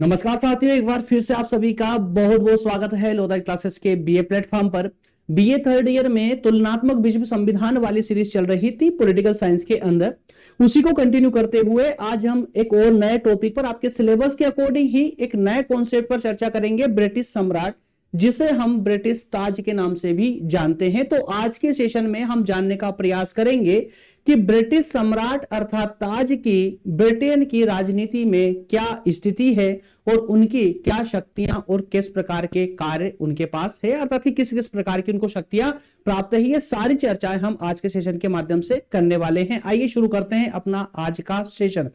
नमस्कार साथियों, एक बार फिर से आप सभी का बहुत बहुत स्वागत है लोधा क्लासेस के बीए प्लेटफॉर्म पर। बीए थर्ड ईयर में तुलनात्मक विश्व संविधान वाली सीरीज चल रही थी पॉलिटिकल साइंस के अंदर। उसी को कंटिन्यू करते हुए आज हम एक और नए टॉपिक पर आपके सिलेबस के अकॉर्डिंग ही एक नए कॉन्सेप्ट पर चर्चा करेंगे, ब्रिटिश सम्राट, जिसे हम ब्रिटिश ताज के नाम से भी जानते हैं। तो आज के सेशन में हम जानने का प्रयास करेंगे कि ब्रिटिश सम्राट अर्थात ताज की ब्रिटेन की राजनीति में क्या स्थिति है और उनकी क्या शक्तियां और किस प्रकार के कार्य उनके पास है, अर्थात कि किस किस प्रकार की उनको शक्तियां प्राप्त है। ये सारी चर्चाएं हम आज के सेशन के माध्यम से करने वाले हैं। आइए शुरू करते हैं अपना आज का सेशन।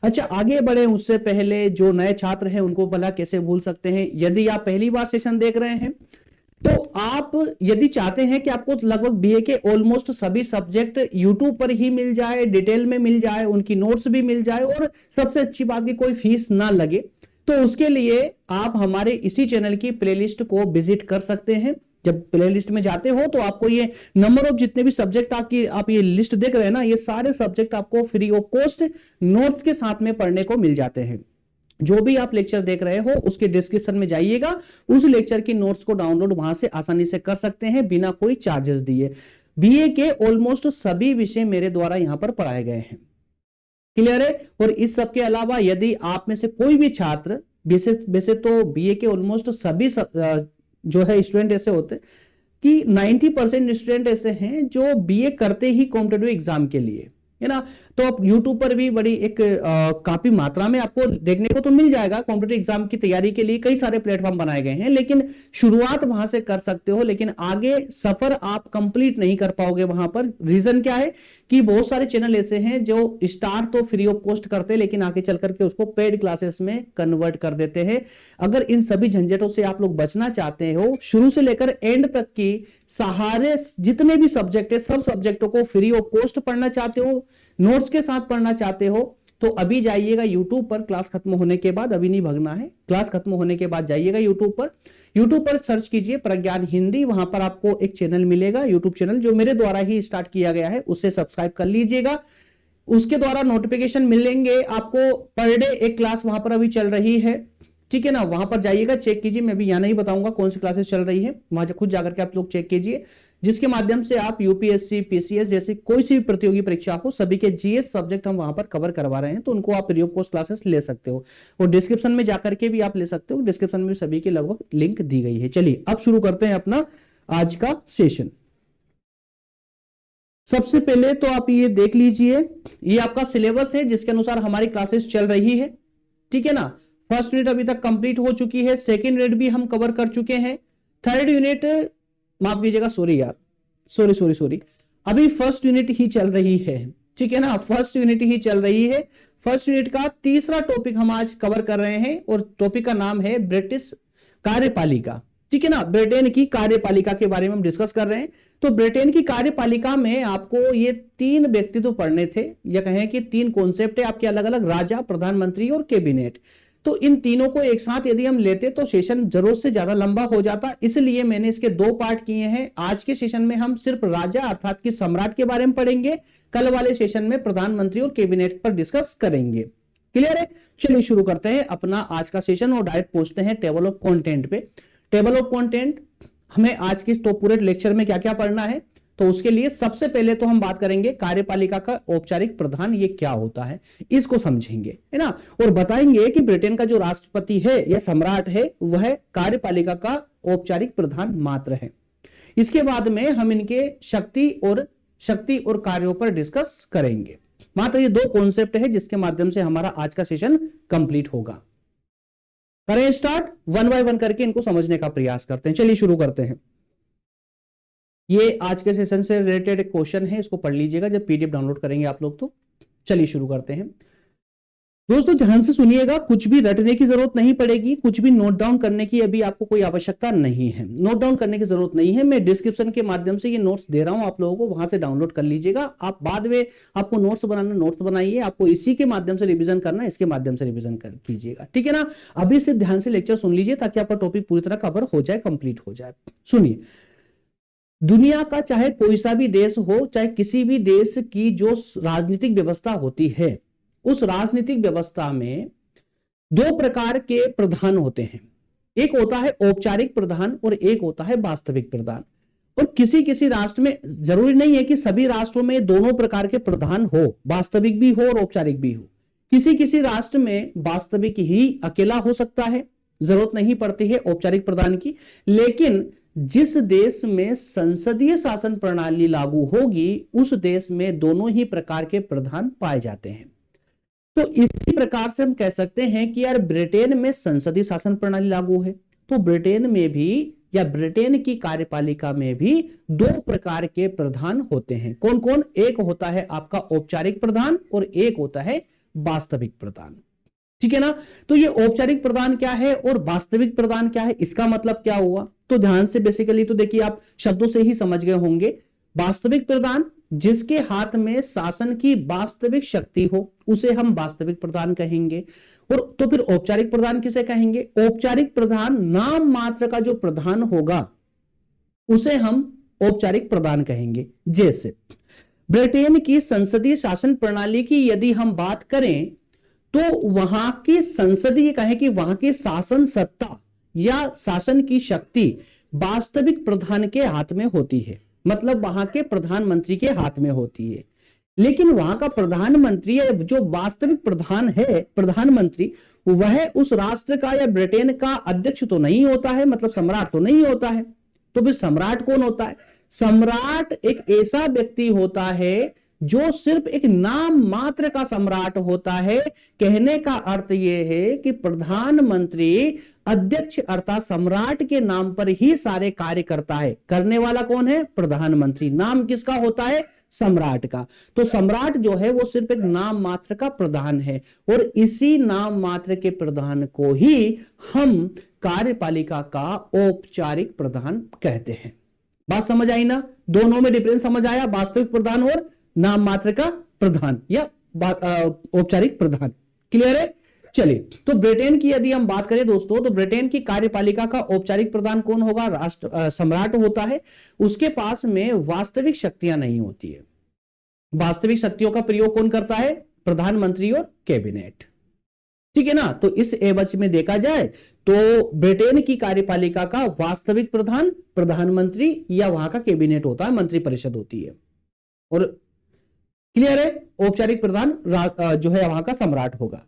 अच्छा, आगे बढ़े उससे पहले जो नए छात्र हैं उनको भला कैसे भूल सकते हैं। यदि आप पहली बार सेशन देख रहे हैं तो आप यदि चाहते हैं कि आपको लगभग बीए के ऑलमोस्ट सभी सब्जेक्ट यूट्यूब पर ही मिल जाए, डिटेल में मिल जाए, उनकी नोट्स भी मिल जाए और सबसे अच्छी बात की कोई फीस ना लगे, तो उसके लिए आप हमारे इसी चैनल की प्लेलिस्ट को विजिट कर सकते हैं। जब प्लेलिस्ट में जाते हो तो आपको ये नंबर ऑफ जितने भी सब्जेक्ट आप ये लिस्ट देख रहे हैं ना, ये सारे सब्जेक्ट आपको फ्री ऑफ कॉस्ट नोट्स के साथ में पढ़ने को मिल जाते हैं। जो भी आप लेक्चर देख रहे हो उसके डिस्क्रिप्शन में जाइएगा, उस लेक्चर की नोट्स को डाउनलोड वहां से आसानी से कर सकते हैं बिना कोई चार्जेस दिए। बीए के ऑलमोस्ट सभी विषय मेरे द्वारा यहां पर पढ़ाए गए हैं। क्लियर है। और इस सब के अलावा यदि आप में से कोई भी छात्र, वैसे तो बीए के ऑलमोस्ट सभी जो है स्टूडेंट ऐसे होते कि 90% स्टूडेंट ऐसे हैं जो बीए करते ही कॉम्पिटेटिव एग्जाम के लिए, है ना। तो आप YouTube पर भी बड़ी एक काफी मात्रा में आपको देखने को तो मिल जाएगा। कॉम्पिटेटिव एग्जाम की तैयारी के लिए कई सारे प्लेटफॉर्म बनाए गए हैं, लेकिन शुरुआत वहां से कर सकते हो, लेकिन आगे सफर आप कंप्लीट नहीं कर पाओगे वहां पर। रीजन क्या है कि बहुत सारे चैनल ऐसे हैं जो स्टार्ट तो फ्री ऑफ कॉस्ट करते हैं, लेकिन आगे चल करके उसको पेड क्लासेस में कन्वर्ट कर देते हैं। अगर इन सभी झंझटों से आप लोग बचना चाहते हो, शुरू से लेकर एंड तक की सहारे जितने भी सब्जेक्ट है सब सब्जेक्टों को फ्री ऑफ कॉस्ट पढ़ना चाहते हो, नोट्स के साथ पढ़ना चाहते हो, तो अभी जाइएगा यूट्यूब पर। क्लास खत्म होने के बाद, अभी नहीं भगना है, क्लास खत्म होने के बाद जाइएगा यूट्यूब पर सर्च कीजिए प्रज्ञान हिंदी। वहां पर आपको एक चैनल मिलेगा, यूट्यूब चैनल जो मेरे द्वारा ही स्टार्ट किया गया है, उससे सब्सक्राइब कर लीजिएगा। उसके द्वारा नोटिफिकेशन मिलेंगे आपको। पर डे एक क्लास वहां पर अभी चल रही है, ठीक है ना। वहां पर जाइएगा, चेक कीजिए। मैं भी यहां नहीं बताऊंगा कौन सी क्लासेस चल रही है, वहां खुद जाकर के आप लोग चेक कीजिए, जिसके माध्यम से आप यूपीएससी, पीसीएस जैसी कोई सी भी प्रतियोगी परीक्षा हो, सभी के जीएस सब्जेक्ट हम वहां पर कवर करवा रहे हैं। तो उनको आप फ्री ऑफ कॉस्ट क्लासेस ले सकते हो और डिस्क्रिप्शन में जाकर के भी आप ले सकते हो। डिस्क्रिप्शन में सभी की लगभग लिंक दी गई है। चलिए अब शुरू करते हैं अपना आज का सेशन। सबसे पहले तो आप ये देख लीजिए, ये आपका सिलेबस है जिसके अनुसार हमारी क्लासेस चल रही है, ठीक है ना। फर्स्ट यूनिट अभी तक कंप्लीट हो चुकी है, सेकंड यूनिट भी हम कवर कर चुके हैं, थर्ड यूनिट, माफ कीजिएगा, सॉरी यार, सॉरी, अभी फर्स्ट यूनिट ही चल रही है, ठीक है ना। फर्स्ट यूनिट ही चल रही है। फर्स्ट यूनिट का तीसरा टॉपिक हम आज कवर कर रहे हैं और टॉपिक का नाम है ब्रिटिश कार्यपालिका, ठीक है ना। ब्रिटेन की कार्यपालिका के बारे में हम डिस्कस कर रहे हैं। तो ब्रिटेन की कार्यपालिका में आपको ये तीन व्यक्तित्व पढ़ने थे, या कहें कि तीन कॉन्सेप्ट है आपके अलग अलग, राजा, प्रधानमंत्री और कैबिनेट। तो इन तीनों को एक साथ यदि हम लेते तो सेशन जरूरत से ज्यादा लंबा हो जाता, इसलिए मैंने इसके दो पार्ट किए हैं। आज के सेशन में हम सिर्फ राजा अर्थात कि सम्राट के बारे में पढ़ेंगे, कल वाले सेशन में प्रधानमंत्री और कैबिनेट पर डिस्कस करेंगे। क्लियर है। चलिए शुरू करते हैं अपना आज का सेशन और डायरेक्ट पहुंचते हैं टेबल ऑफ कंटेंट पे। टेबल ऑफ कंटेंट हमें आज के तो पूरे लेक्चर में क्या क्या पढ़ना है, तो उसके लिए सबसे पहले तो हम बात करेंगे कार्यपालिका का औपचारिक प्रधान ये क्या होता है, इसको समझेंगे, है ना। और बताएंगे कि ब्रिटेन का जो राष्ट्रपति है या सम्राट है वह कार्यपालिका का औपचारिक प्रधान मात्र है। इसके बाद में हम इनके शक्ति और कार्यों पर डिस्कस करेंगे। मात्र ये दो कॉन्सेप्ट है जिसके माध्यम से हमारा आज का सेशन कंप्लीट होगा। करें स्टार्ट, वन बाय वन करके इनको समझने का प्रयास करते हैं। चलिए शुरू करते हैं। ये आज के सेशन से रिलेटेड एक क्वेश्चन है, इसको पढ़ लीजिएगा जब पीडीएफ डाउनलोड करेंगे आप लोग तो। चलिए शुरू करते हैं। दोस्तों ध्यान से सुनिएगा, कुछ भी रटने की जरूरत नहीं पड़ेगी, कुछ भी नोट डाउन करने की अभी आपको कोई आवश्यकता नहीं है। नोट डाउन करने की जरूरत नहीं है, मैं डिस्क्रिप्शन के माध्यम से ये नोट्स दे रहा हूं आप लोगों को, वहां से डाउनलोड कर लीजिएगा। आप बाद में आपको नोट्स बनाना, नोट्स बनाइए, आपको इसी के माध्यम से रिविजन करना, इसके माध्यम से रिविजन कर कीजिएगा, ठीक है ना। अभी से ध्यान से लेक्चर सुन लीजिए ताकि आपका टॉपिक पूरी तरह कवर हो जाए, कंप्लीट हो जाए। सुनिए, दुनिया का चाहे कोई सा भी देश हो, चाहे किसी भी देश की जो राजनीतिक व्यवस्था होती है, उस राजनीतिक व्यवस्था में दो प्रकार के प्रधान होते हैं, एक होता है औपचारिक प्रधान और एक होता है वास्तविक प्रधान। और किसी किसी राष्ट्र में, जरूरी नहीं है कि सभी राष्ट्रों में दोनों प्रकार के प्रधान हो, वास्तविक भी हो और औपचारिक भी हो। किसी किसी राष्ट्र में वास्तविक ही अकेला हो सकता है, जरूरत नहीं पड़ती है औपचारिक प्रधान की। लेकिन जिस देश में संसदीय शासन प्रणाली लागू होगी उस देश में दोनों ही प्रकार के प्रधान पाए जाते हैं। तो इसी प्रकार से हम कह सकते हैं कि यार ब्रिटेन में संसदीय शासन प्रणाली लागू है, तो ब्रिटेन में भी या ब्रिटेन की कार्यपालिका में भी दो प्रकार के प्रधान होते हैं। कौन कौन? एक होता है आपका औपचारिक प्रधान और एक होता है वास्तविक प्रधान। ठीक है ना? तो ये औपचारिक प्रधान क्या है और वास्तविक प्रधान क्या है, इसका मतलब क्या हुआ? तो ध्यान से बेसिकली तो देखिए, आप शब्दों से ही समझ गए होंगे। वास्तविक प्रधान जिसके हाथ में शासन की वास्तविक शक्ति हो उसे हम वास्तविक प्रधान कहेंगे। और तो फिर औपचारिक प्रधान किसे कहेंगे? औपचारिक प्रधान नाम मात्र का जो प्रधान होगा उसे हम औपचारिक प्रधान कहेंगे। जैसे ब्रिटेन की संसदीय शासन प्रणाली की यदि हम बात करें तो वहां की संसदीय कहें कि वहां की शासन सत्ता या शासन की शक्ति वास्तविक प्रधान के हाथ में होती है, मतलब वहां के प्रधानमंत्री के हाथ में होती है। लेकिन वहां का प्रधानमंत्री जो वास्तविक प्रधान है, प्रधानमंत्री, वह उस राष्ट्र का या ब्रिटेन का अध्यक्ष तो नहीं होता है, मतलब सम्राट तो नहीं होता है। तो फिर सम्राट कौन होता है? सम्राट एक ऐसा व्यक्ति होता है जो सिर्फ एक नाम मात्र का सम्राट होता है। कहने का अर्थ यह है कि प्रधानमंत्री अध्यक्ष अर्थात सम्राट के नाम पर ही सारे कार्य करता है। करने वाला कौन है? प्रधानमंत्री। नाम किसका होता है? सम्राट का। तो सम्राट जो है वो सिर्फ एक नाम मात्र का प्रधान है और इसी नाम मात्र के प्रधान को ही हम कार्यपालिका का औपचारिक प्रधान कहते हैं। बात समझ आई ना? दोनों में डिफरेंस समझ आया, वास्तविक प्रधान और नाम मात्र का प्रधान या औपचारिक प्रधान। क्लियर है? चलिए, तो ब्रिटेन की यदि हम बात करें दोस्तों, तो ब्रिटेन की कार्यपालिका का औपचारिक प्रधान कौन होगा? राष्ट्र सम्राट होता है। उसके पास में वास्तविक शक्तियां नहीं होती है। वास्तविक शक्तियों का प्रयोग कौन करता है? प्रधानमंत्री और कैबिनेट। ठीक है ना? तो इस एवज में देखा जाए तो ब्रिटेन की कार्यपालिका का वास्तविक प्रधान प्रधानमंत्री या वहां का कैबिनेट होता है, मंत्रिपरिषद होती है। और क्लियर है? औपचारिक प्रधान जो है वहां का सम्राट होगा।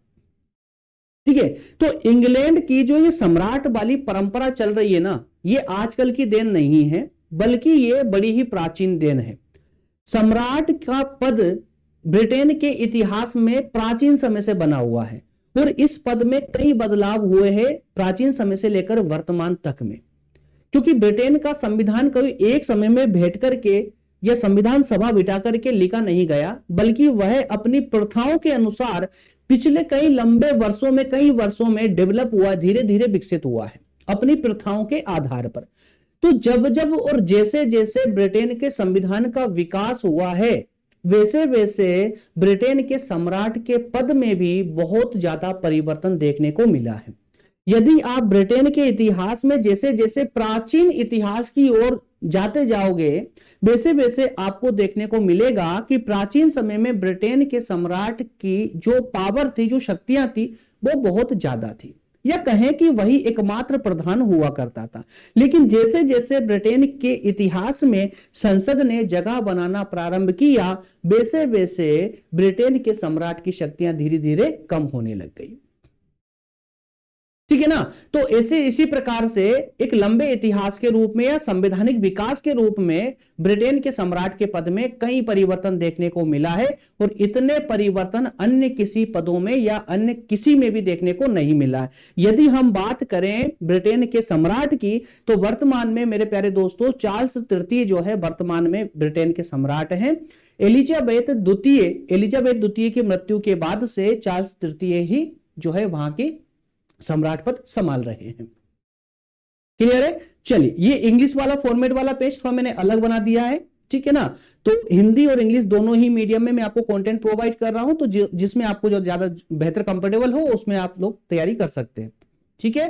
ठीक है? तो इंग्लैंड की जो ये सम्राट वाली परंपरा चल रही है ना, ये आजकल की देन नहीं है, बल्कि ये बड़ी ही प्राचीन देन है। सम्राट का पद ब्रिटेन के इतिहास में प्राचीन समय से बना हुआ है और इस पद में कई बदलाव हुए हैं प्राचीन समय से लेकर वर्तमान तक में। क्योंकि ब्रिटेन का संविधान कभी एक समय में बैठ करके या संविधान सभा बिठा करके लिखा नहीं गया, बल्कि वह अपनी प्रथाओं के अनुसार पिछले कई लंबे वर्षों में, कई वर्षों में डेवलप हुआ, धीरे धीरे विकसित हुआ है अपनी प्रथाओं के आधार पर। तो जब जब और जैसे जैसे ब्रिटेन के संविधान का विकास हुआ है, वैसे वैसे ब्रिटेन के सम्राट के पद में भी बहुत ज्यादा परिवर्तन देखने को मिला है। यदि आप ब्रिटेन के इतिहास में जैसे जैसे प्राचीन इतिहास की ओर जाते जाओगे, वैसे वैसे आपको देखने को मिलेगा कि प्राचीन समय में ब्रिटेन के सम्राट की जो पावर थी, जो शक्तियां थी, वो बहुत ज्यादा थी, या कहें कि वही एकमात्र प्रधान हुआ करता था। लेकिन जैसे जैसे ब्रिटेन के इतिहास में संसद ने जगह बनाना प्रारंभ किया, वैसे वैसे ब्रिटेन के सम्राट की शक्तियां धीरे धीरे कम होने लग गई। ठीक है ना? तो ऐसे इसी प्रकार से एक लंबे इतिहास के रूप में या संवैधानिक विकास के रूप में ब्रिटेन के सम्राट के पद में कई परिवर्तन देखने को मिला है और इतने परिवर्तन अन्य किसी पदों में या अन्य किसी में भी देखने को नहीं मिला है। यदि हम बात करें ब्रिटेन के सम्राट की, तो वर्तमान में मेरे प्यारे दोस्तों चार्ल्स तृतीय जो है वर्तमान में ब्रिटेन के सम्राट हैं। एलिजाबेथ द्वितीय की मृत्यु के बाद से चार्ल्स तृतीय ही जो है वहां की सम्राट पद संभाल रहे हैं। क्लियर है? चलिए, ये इंग्लिश वाला फॉर्मेट वाला पेज थोड़ा मैंने अलग बना दिया है। ठीक है ना? तो हिंदी और इंग्लिश दोनों ही मीडियम में मैं आपको कंटेंट प्रोवाइड कर रहा हूं, तो जिसमें आपको जो ज्यादा बेहतर कंफर्टेबल हो उसमें आप लोग तैयारी कर सकते हैं। ठीक है?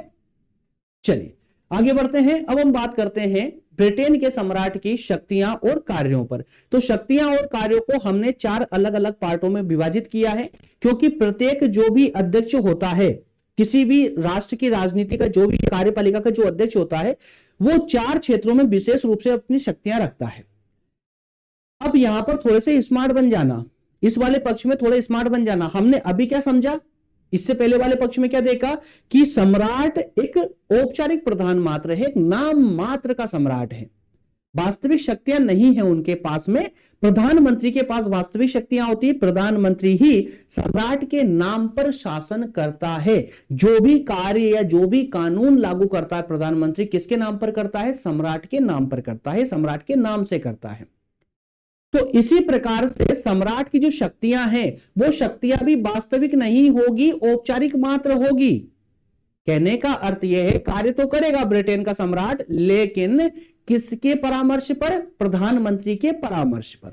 चलिए आगे बढ़ते हैं। अब हम बात करते हैं ब्रिटेन के सम्राट की शक्तियां और कार्यों पर। तो शक्तियां और कार्यों को हमने 4 अलग अलग पार्टों में विभाजित किया है, क्योंकि प्रत्येक जो भी अध्यक्ष होता है, किसी भी राष्ट्र की राजनीति का जो भी कार्यपालिका का जो अध्यक्ष होता है वो 4 क्षेत्रों में विशेष रूप से अपनी शक्तियां रखता है। अब यहां पर थोड़े से स्मार्ट बन जाना, इस वाले पक्ष में थोड़े स्मार्ट बन जाना। हमने अभी क्या समझा, इससे पहले वाले पक्ष में क्या देखा कि सम्राट एक औपचारिक प्रधान मात्र है, नाम मात्र का सम्राट है, वास्तविक शक्तियां नहीं है उनके पास में। प्रधानमंत्री के पास वास्तविक शक्तियां होती है, प्रधानमंत्री ही सम्राट के नाम पर शासन करता है। जो भी कार्य या जो भी कानून लागू करता है प्रधानमंत्री किसके नाम पर करता है, सम्राट के नाम पर करता है, सम्राट के नाम से करता है। तो इसी प्रकार से सम्राट की जो शक्तियां हैं वो शक्तियां भी वास्तविक नहीं होगी, औपचारिक मात्र होगी। कहने का अर्थ यह है कार्य तो करेगा ब्रिटेन का सम्राट, लेकिन किसके परामर्श पर, प्रधानमंत्री के परामर्श पर।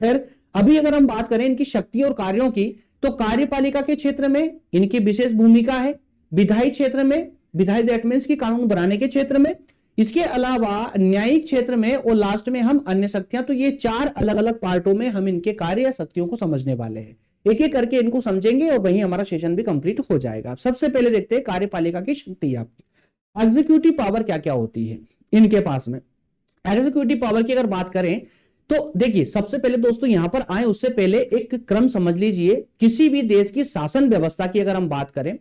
खैर अभी अगर हम बात करें इनकी शक्ति और कार्यों की, तो कार्यपालिका के क्षेत्र में इनकी विशेष भूमिका है, विधायी क्षेत्र में, विधायी दैट मींस की कानून बनाने के क्षेत्र में, इसके अलावा न्यायिक क्षेत्र में, और लास्ट में हम अन्य शक्तियां। तो ये 4 अलग अलग पार्टों में हम इनके कार्य या शक्तियों को समझने वाले हैं, एक एक करके इनको समझेंगे और वहीं हमारा सेशन भी कंप्लीट हो जाएगा। सबसे पहले देखते हैं कार्यपालिका की शक्तियां। एग्जीक्यूटिव पावर क्या क्या होती है इनके पास में। एग्जीक्यूटिव पावर की अगर बात करें तो देखिए, सबसे पहले दोस्तों यहां पर आए उससे पहले एक क्रम समझ लीजिए। किसी भी देश की शासन व्यवस्था की अगर हम बात करें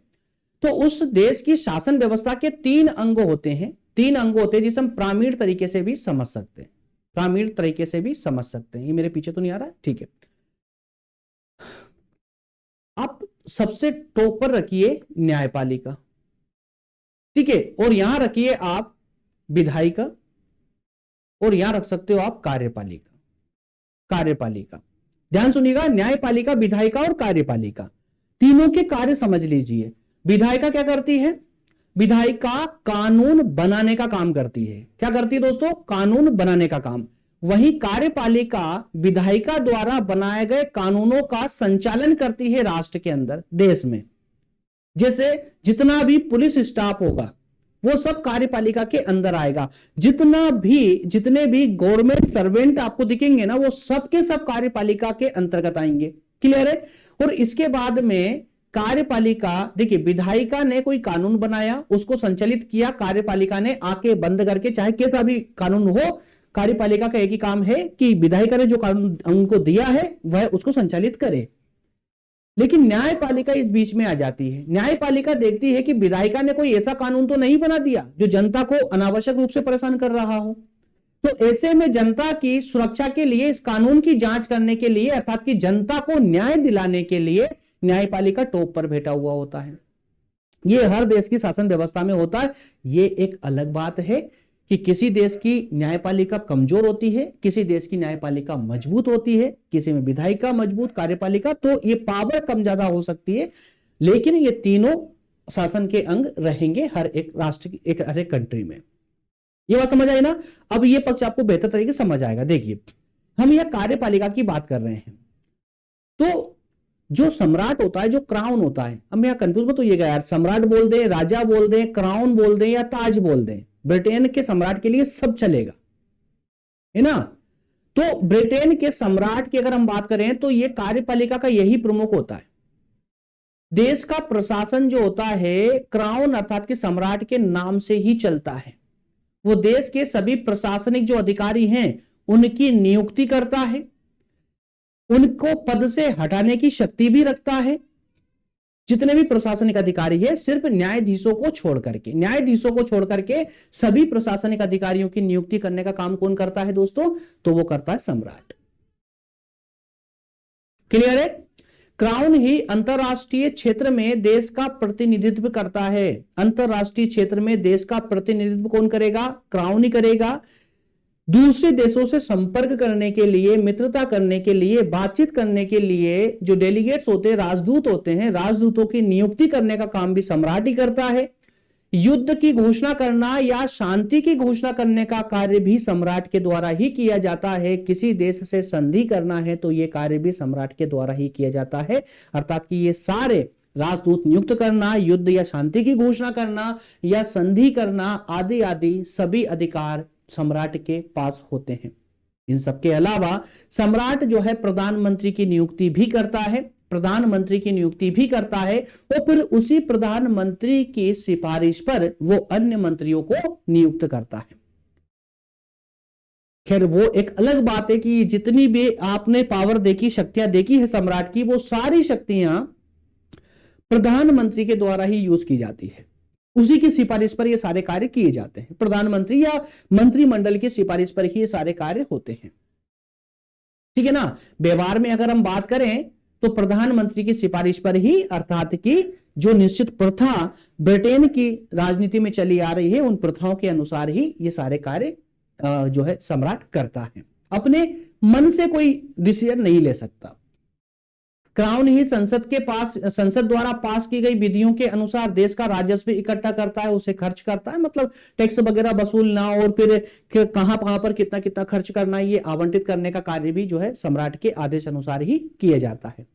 तो उस देश की शासन व्यवस्था के 3 अंग होते हैं, 3 अंग होते हैं जिसे हम प्रामीण तरीके से भी समझ सकते हैं, प्रामीण तरीके से भी समझ सकते हैं। ये मेरे पीछे तो नहीं आ रहा है, ठीक है। आप सबसे टॉप पर रखिए न्यायपालिका, ठीक है, और यहां रखिए आप विधायिका, और यहां रख सकते हो आप कार्यपालिका। कार्यपालिका ध्यान सुनिएगा, न्यायपालिका, विधायिका और कार्यपालिका, तीनों के कार्य समझ लीजिए। विधायिका क्या करती है, विधायिका कानून बनाने का काम करती है। क्या करती है दोस्तों, कानून बनाने का काम। वहीं कार्यपालिका विधायिका द्वारा बनाए गए कानूनों का संचालन करती है राष्ट्र के अंदर, देश में। जैसे जितना भी पुलिस स्टाफ होगा वो सब कार्यपालिका के अंदर आएगा। जितने भी गवर्नमेंट सर्वेंट आपको दिखेंगे ना, वो सब के सब कार्यपालिका के अंतर्गत आएंगे। क्लियर है। और इसके बाद में कार्यपालिका, देखिए विधायिका ने कोई कानून बनाया, उसको संचालित किया, कार्यपालिका ने आके बंद करके, चाहे कैसा भी कानून हो, कार्यपालिका का एक ही काम है कि विधायिका ने जो कानून उनको दिया है वह उसको संचालित करे। लेकिन न्यायपालिका इस बीच में आ जाती है। न्यायपालिका देखती है कि विधायिका ने कोई ऐसा कानून तो नहीं बना दिया जो जनता को अनावश्यक रूप से परेशान कर रहा हो। तो ऐसे में जनता की सुरक्षा के लिए, इस कानून की जांच करने के लिए, अर्थात कि जनता को न्याय दिलाने के लिए न्यायपालिका टॉप पर बैठा हुआ होता है। यह हर देश की शासन व्यवस्था में होता है। यह एक अलग बात है कि किसी देश की न्यायपालिका कमजोर होती है, किसी देश की न्यायपालिका मजबूत होती है, किसी में विधायिका मजबूत, कार्यपालिका, तो ये पावर कम ज्यादा हो सकती है, लेकिन ये तीनों शासन के अंग रहेंगे हर एक राष्ट्र की, हर एक कंट्री में। ये बात समझ आई ना। अब ये पक्ष आपको बेहतर तरीके से समझ आएगा। देखिए हम यह कार्यपालिका की बात कर रहे हैं, तो जो सम्राट होता है, जो क्राउन होता है, अब मैं कंफ्यूज मत होइएगा यार, सम्राट बोल दे, राजा बोल दे, क्राउन बोल दे या ताज बोल दे, ब्रिटेन के सम्राट के लिए सब चलेगा, है ना। तो ब्रिटेन के सम्राट की अगर हम बात करें तो यह कार्यपालिका का यही प्रमुख होता है। देश का प्रशासन जो होता है क्राउन अर्थात कि सम्राट के नाम से ही चलता है। वो देश के सभी प्रशासनिक जो अधिकारी हैं उनकी नियुक्ति करता है, उनको पद से हटाने की शक्ति भी रखता है। जितने भी प्रशासनिक अधिकारी है, सिर्फ न्यायाधीशों को छोड़ करके सभी प्रशासनिक अधिकारियों की नियुक्ति करने का काम कौन करता है दोस्तों, तो वो करता है सम्राट। क्लियर है। क्राउन ही अंतरराष्ट्रीय क्षेत्र में देश का प्रतिनिधित्व करता है। अंतरराष्ट्रीय क्षेत्र में देश का प्रतिनिधित्व कौन करेगा, क्राउन ही करेगा। दूसरे देशों से संपर्क करने के लिए, मित्रता करने के लिए, बातचीत करने के लिए जो डेलीगेट्स होते हैं, राजदूत होते हैं, राजदूतों की नियुक्ति करने का काम भी सम्राट ही करता है। युद्ध की घोषणा करना या शांति की घोषणा करने का कार्य भी सम्राट के द्वारा ही किया जाता है। किसी देश से संधि करना है तो यह कार्य भी सम्राट के द्वारा ही किया जाता है। अर्थात कि ये सारे राजदूत नियुक्त करना, युद्ध या शांति की घोषणा करना या संधि करना आदि आदि सभी अधिकार सम्राट के पास होते हैं। इन सबके अलावा सम्राट जो है प्रधानमंत्री की नियुक्ति भी करता है। प्रधानमंत्री की नियुक्ति भी करता है और फिर उसी प्रधानमंत्री की सिफारिश पर वो अन्य मंत्रियों को नियुक्त करता है। खैर वो एक अलग बात है कि जितनी भी आपने पावर देखी, शक्तियां देखी है सम्राट की, वो सारी शक्तियां प्रधानमंत्री के द्वारा ही यूज की जाती है। उसी की सिफारिश पर ये सारे कार्य किए जाते हैं। प्रधानमंत्री या मंत्रिमंडल की सिफारिश पर ही ये सारे कार्य होते हैं, ठीक है ना। व्यवहार में अगर हम बात करें तो प्रधानमंत्री की सिफारिश पर ही, अर्थात कि जो निश्चित प्रथा ब्रिटेन की राजनीति में चली आ रही है, उन प्रथाओं के अनुसार ही ये सारे कार्य जो है सम्राट करता है। अपने मन से कोई डिसीजन नहीं ले सकता। क्राउन ही संसद द्वारा पास की गई विधियों के अनुसार देश का राजस्व इकट्ठा करता है, उसे खर्च करता है, मतलब टैक्स वगैरह वसूलना और फिर कहां पर कितना कितना खर्च करना, ये आवंटित करने का कार्य भी जो है सम्राट के आदेश अनुसार ही किया जाता है।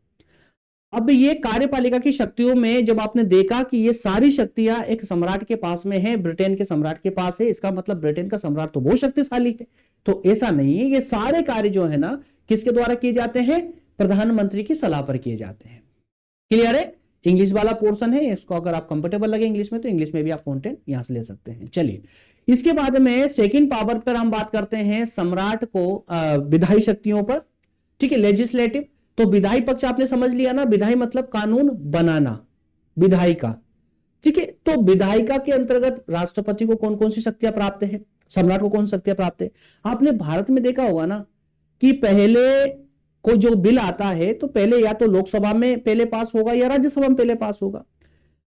अब ये कार्यपालिका की शक्तियों में जब आपने देखा कि ये सारी शक्तियां एक सम्राट के पास में है, ब्रिटेन के सम्राट के पास है, इसका मतलब ब्रिटेन का सम्राट तो बहुत शक्तिशाली है। तो ऐसा नहीं है, ये सारे कार्य जो है ना किसके द्वारा किए जाते हैं, प्रधानमंत्री की सलाह पर किए जाते हैं। क्लियर है। इंग्लिश वाला पोर्शन है, इसको अगर आप कंफर्टेबल लगे इंग्लिश में तो इंग्लिश में भी आप कंटेंट यहां से ले सकते हैं। चलिए इसके बाद में सेकंड पावर पर हम बात करते हैं सम्राट को विधायी शक्तियों पर, ठीक है, लेजिस्लेटिव। तो विधायी पक्ष आपने समझ लिया ना, विधायी मतलब कानून बनाना, विधायिका, ठीक है। तो विधायिका के अंतर्गत राष्ट्रपति को कौन कौन सी शक्तियां प्राप्त है, सम्राट को कौन सी शक्तियां प्राप्त है। आपने भारत में देखा होगा ना कि पहले कोई जो बिल आता है तो पहले या तो लोकसभा में पहले पास होगा या राज्यसभा में पहले पास होगा।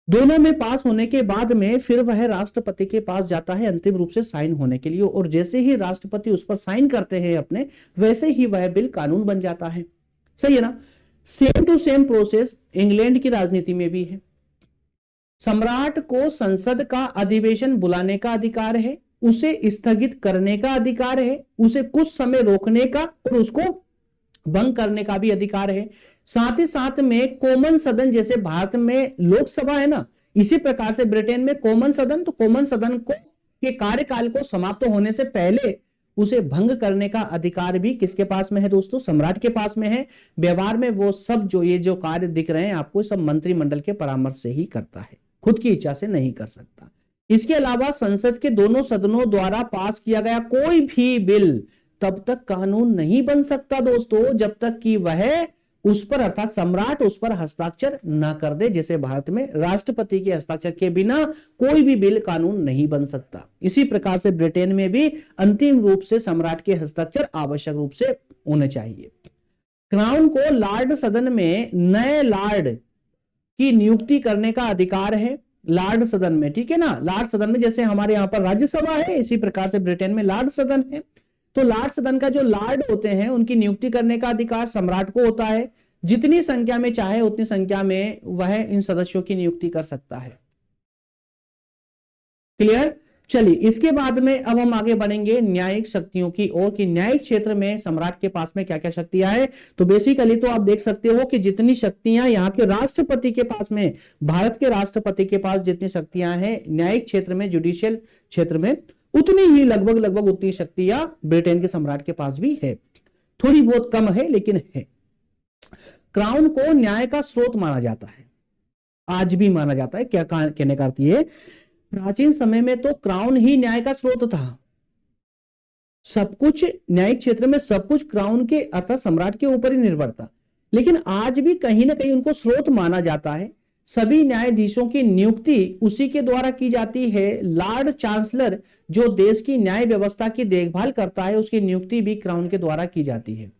दोनों में पास होने के बाद में फिर वह राष्ट्रपति के पास जाता है अंतिम रूप से साइन होने के लिए, और जैसे ही राष्ट्रपति उस पर साइन करते हैं अपने, वैसे ही वह बिल कानून बन जाता है। सही है ना। Same to same process England की राजनीति में भी है। सम्राट को संसद का अधिवेशन बुलाने का अधिकार है, उसे स्थगित करने का अधिकार है, उसे कुछ समय रोकने का और उसको भंग करने का भी अधिकार है। साथ ही साथ में कॉमन सदन, जैसे भारत में लोकसभा है ना, इसी प्रकार से ब्रिटेन में कॉमन सदन, तो कॉमन सदन को के कार्यकाल को समाप्त होने से पहले उसे भंग करने का अधिकार भी किसके पास में है दोस्तों, सम्राट के पास में है। व्यवहार में वो सब जो ये जो कार्य दिख रहे हैं आपको, सब मंत्रिमंडल के परामर्श से ही करता है, खुद की इच्छा से नहीं कर सकता। इसके अलावा संसद के दोनों सदनों द्वारा पास किया गया कोई भी बिल तब तक कानून नहीं बन सकता दोस्तों, जब तक कि वह उस पर, अर्थात सम्राट उस पर हस्ताक्षर ना कर दे। जैसे भारत में राष्ट्रपति के हस्ताक्षर के बिना कोई भी बिल कानून नहीं बन सकता, इसी प्रकार से ब्रिटेन में भी अंतिम रूप से सम्राट के हस्ताक्षर आवश्यक रूप से होने चाहिए। क्राउन को लॉर्ड सदन में नए लॉर्ड की नियुक्ति करने का अधिकार है, लॉर्ड सदन में, ठीक है ना। लॉर्ड सदन में जैसे हमारे यहां पर राज्यसभा है, इसी प्रकार से ब्रिटेन में लॉर्ड सदन है। तो लॉर्ड सदन का जो लॉर्ड होते हैं उनकी नियुक्ति करने का अधिकार सम्राट को होता है। जितनी संख्या में चाहे उतनी संख्या में वह इन सदस्यों की नियुक्ति कर सकता है। क्लियर। चलिए इसके बाद में अब हम आगे बढ़ेंगे न्यायिक शक्तियों की ओर, कि न्यायिक क्षेत्र में सम्राट के पास में क्या क्या शक्तियां हैं। तो बेसिकली तो आप देख सकते हो कि जितनी शक्तियां यहाँ के राष्ट्रपति के पास में, भारत के राष्ट्रपति के पास जितनी शक्तियां हैं न्यायिक क्षेत्र में, जुडिशियल क्षेत्र में, उतनी ही लगभग उतनी शक्तियां ब्रिटेन के सम्राट के पास भी है। थोड़ी बहुत कम है लेकिन है। क्राउन को न्याय का स्रोत माना जाता है, आज भी माना जाता है। क्या कहने का अर्थ ये, प्राचीन समय में तो क्राउन ही न्याय का स्रोत था। सब कुछ न्यायिक क्षेत्र में सब कुछ क्राउन के, अर्थात सम्राट के ऊपर ही निर्भर था, लेकिन आज भी कहीं ना कहीं उनको स्रोत माना जाता है। सभी न्यायाधीशों की नियुक्ति उसी के द्वारा की जाती है। लॉर्ड चांसलर जो देश की न्याय व्यवस्था की देखभाल करता है, उसकी नियुक्ति भी क्राउन के द्वारा की जाती है।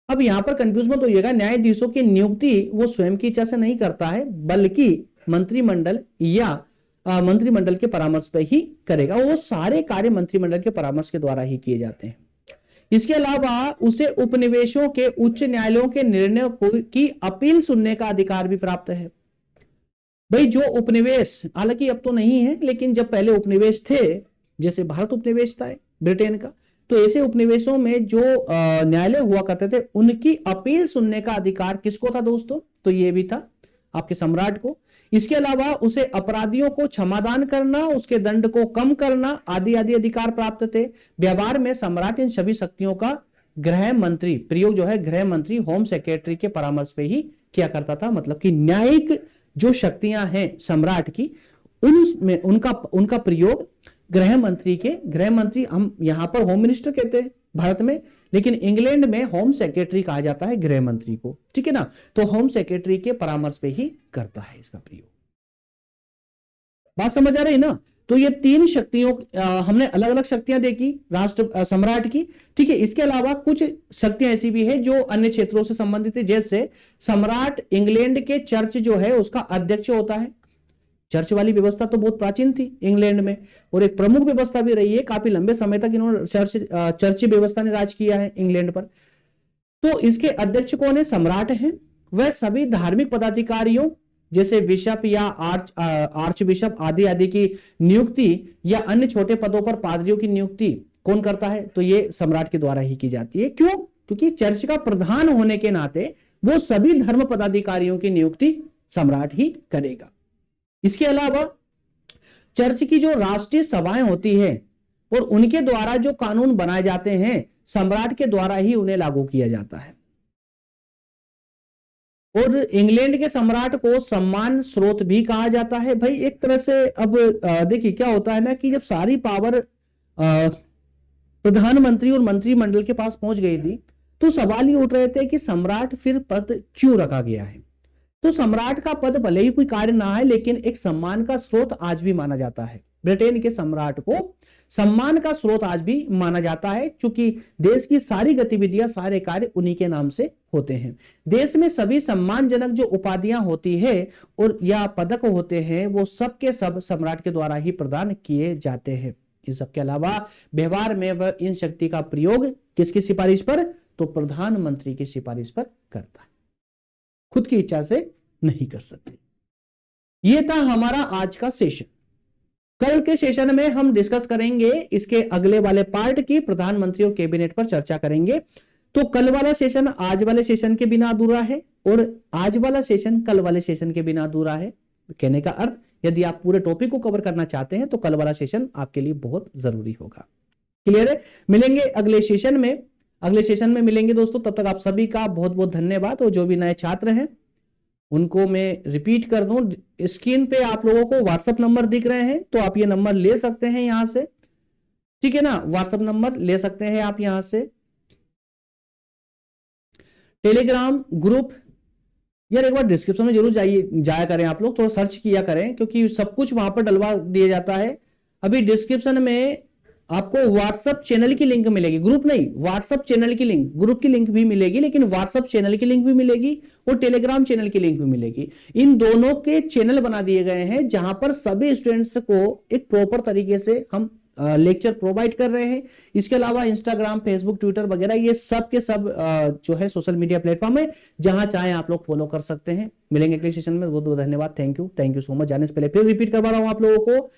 अब यहां पर कंफ्यूज मत होइएगा, न्यायाधीशों की नियुक्ति वो स्वयं की इच्छा से नहीं करता है, बल्कि मंत्रिमंडल या मंत्रिमंडल के परामर्श पर ही करेगा। वो सारे कार्य मंत्रिमंडल के परामर्श के द्वारा ही किए जाते हैं। इसके अलावा उसे उपनिवेशों के उच्च न्यायालयों के निर्णय की अपील सुनने का अधिकार भी प्राप्त है। भाई जो उपनिवेश, हालांकि अब तो नहीं है, लेकिन जब पहले उपनिवेश थे, जैसे भारत उपनिवेश था ब्रिटेन का, तो ऐसे उपनिवेशों में जो न्यायालय हुआ करते थे, उनकी अपील सुनने का अधिकार किसको था दोस्तों, तो ये भी था आपके सम्राट को। इसके अलावा उसे अपराधियों को क्षमादान करना, उसके दंड को कम करना आदि आदि अधिकार प्राप्त थे। व्यवहार में सम्राट इन सभी शक्तियों का गृह मंत्री, प्रयोग जो है गृह मंत्री, होम सेक्रेटरी के परामर्श पे ही किया करता था, मतलब कि न्यायिक जो शक्तियां हैं सम्राट की, उनमें उनका प्रयोग गृह मंत्री हम यहां पर होम मिनिस्टर कहते हैं भारत में, लेकिन इंग्लैंड में होम सेक्रेटरी कहा जाता है गृह मंत्री को, ठीक है ना। तो होम सेक्रेटरी के परामर्श पे ही करता है इसका प्रयोग। बात समझ आ रही ना। तो ये तीन शक्तियों हमने अलग अलग शक्तियां देखी राष्ट्र सम्राट की, ठीक है। इसके अलावा कुछ शक्तियां ऐसी भी है जो अन्य क्षेत्रों से संबंधित है, जैसे सम्राट इंग्लैंड के चर्च जो है उसका अध्यक्ष होता है। चर्च वाली व्यवस्था तो बहुत प्राचीन थी इंग्लैंड में, और एक प्रमुख व्यवस्था भी रही है, काफी लंबे समय तक इन्होंने चर्च व्यवस्था ने राज किया है इंग्लैंड पर। तो इसके अध्यक्ष कौन है? सम्राट है। वह सभी धार्मिक पदाधिकारियों जैसे बिशप या आर्च बिशप आदि आदि की नियुक्ति या अन्य छोटे पदों पर पादरियों की नियुक्ति कौन करता है? तो ये सम्राट के द्वारा ही की जाती है। क्यों? क्योंकि चर्च का प्रधान होने के नाते वो सभी धर्म पदाधिकारियों की नियुक्ति सम्राट ही करेगा। इसके अलावा चर्च की जो राष्ट्रीय सभाएं होती है और उनके द्वारा जो कानून बनाए जाते हैं सम्राट के द्वारा ही उन्हें लागू किया जाता है। और इंग्लैंड के सम्राट को सम्मान स्रोत भी कहा जाता है। भाई एक तरह से अब देखिए क्या होता है ना कि जब सारी पावर प्रधानमंत्री और मंत्रिमंडल के पास पहुंच गई थी तो सवाल ये उठ रहे थे कि सम्राट फिर पद क्यों रखा गया है। तो सम्राट का पद भले ही कोई कार्य ना है लेकिन एक सम्मान का स्रोत आज भी माना जाता है। ब्रिटेन के सम्राट को सम्मान का स्रोत आज भी माना जाता है, क्योंकि देश की सारी गतिविधियां सारे कार्य उन्हीं के नाम से होते हैं। देश में सभी सम्मानजनक जो उपाधियां होती है और या पदक होते हैं वो सब के सब सम्राट के द्वारा ही प्रदान किए जाते हैं। इन सब के अलावा व्यवहार में वह इन शक्ति का प्रयोग किसकी सिफारिश पर? तो प्रधानमंत्री की सिफारिश पर करता है, खुद की इच्छा से नहीं कर सकते। यह था हमारा आज का सेशन। कल के सेशन में हम डिस्कस करेंगे इसके अगले वाले पार्ट की, प्रधानमंत्री और कैबिनेट पर चर्चा करेंगे। तो कल वाला सेशन आज वाले सेशन के बिना अधूरा है और आज वाला सेशन कल वाले सेशन के बिना अधूरा है। कहने का अर्थ यदि आप पूरे टॉपिक को कवर करना चाहते हैं तो कल वाला सेशन आपके लिए बहुत जरूरी होगा। क्लियर है? मिलेंगे अगले सेशन में, अगले सेशन में मिलेंगे दोस्तों। तब तक आप सभी का बहुत बहुत धन्यवाद। और जो भी नए छात्र हैं उनको मैं रिपीट कर दूं, स्क्रीन पे आप लोगों को व्हाट्सएप नंबर दिख रहे हैं तो आप ये नंबर ले सकते हैं यहां से, ठीक है ना। व्हाट्सएप नंबर ले सकते हैं आप यहां से। टेलीग्राम ग्रुप यार एक बार डिस्क्रिप्शन में जरूर जाया करें आप लोग, थोड़ा सर्च किया करें क्योंकि सब कुछ वहां पर डलवा दिया जाता है। अभी डिस्क्रिप्शन में आपको व्हाट्सएप चैनल की लिंक मिलेगी, ग्रुप नहीं, व्हाट्सएप चैनल की लिंक, ग्रुप की लिंक भी मिलेगी लेकिन व्हाट्सएप चैनल की लिंक भी मिलेगी और टेलीग्राम चैनल की लिंक भी मिलेगी। इन दोनों के चैनल बना दिए गए हैं जहां पर सभी स्टूडेंट्स को एक प्रॉपर तरीके से हम लेक्चर प्रोवाइड कर रहे हैं। इसके अलावा इंस्टाग्राम, फेसबुक, ट्विटर वगैरह ये सब के सब जो है सोशल मीडिया प्लेटफॉर्म है, जहां चाहे आप लोग फॉलो कर सकते हैं। मिलेंगे अगले सेशन में। बहुत बहुत धन्यवाद। Thank you so much. जाने से पहले फिर रिपीट करवा रहा हूं आप लोगों को,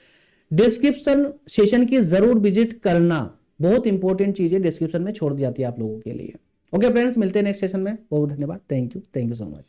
डिस्क्रिप्शन सेशन की जरूर विजिट करना, बहुत इंपॉर्टेंट चीज है, डिस्क्रिप्शन में छोड़ दी जाती है आप लोगों के लिए। ओके फ्रेंड्स, मिलते हैं नेक्स्ट सेशन में। बहुत धन्यवाद। Thank you so much.